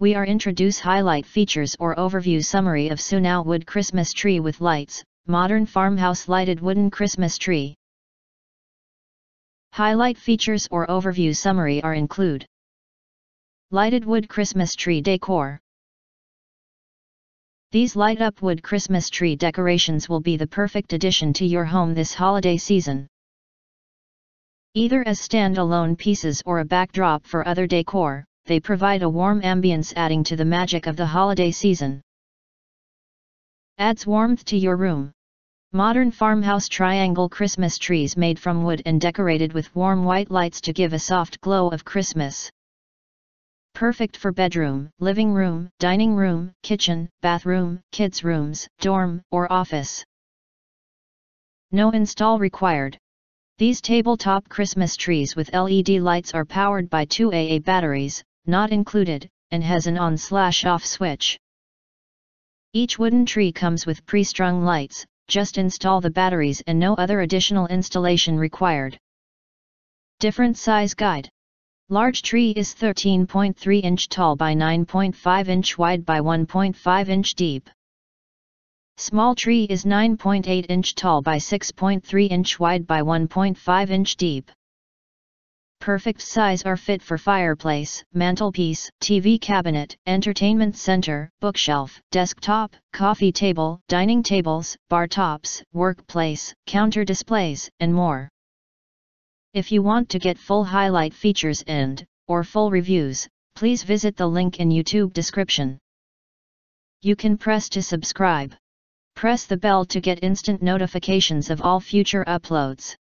we are introduce highlight features or overview summary of Soonow wood Christmas tree with lights, modern farmhouse lighted wooden Christmas tree. Highlight features or overview summary are include: lighted wood Christmas tree decor. These light-up wood Christmas tree decorations will be the perfect addition to your home this holiday season. Either as stand-alone pieces or a backdrop for other decor, they provide a warm ambience adding to the magic of the holiday season. Adds warmth to your room. Modern farmhouse triangle Christmas trees made from wood and decorated with warm white lights to give a soft glow of Christmas. Perfect for bedroom, living room, dining room, kitchen, bathroom, kids' rooms, dorm, or office. No install required. These tabletop Christmas trees with LED lights are powered by 2 AA batteries, not included, and has an on/off switch. Each wooden tree comes with pre-strung lights, just install the batteries and no other additional installation required. Different size guide. Large tree is 13.3 inch tall by 9.5 inch wide by 1.5 inch deep. Small tree is 9.8 inch tall by 6.3 inch wide by 1.5 inch deep. Perfect size are fit for fireplace, mantelpiece, TV cabinet, entertainment center, bookshelf, desktop, coffee table, dining tables, bar tops, workplace, counter displays, and more. If you want to get full highlight features or full reviews, please visit the link in YouTube description. You can press to subscribe. Press the bell to get instant notifications of all future uploads.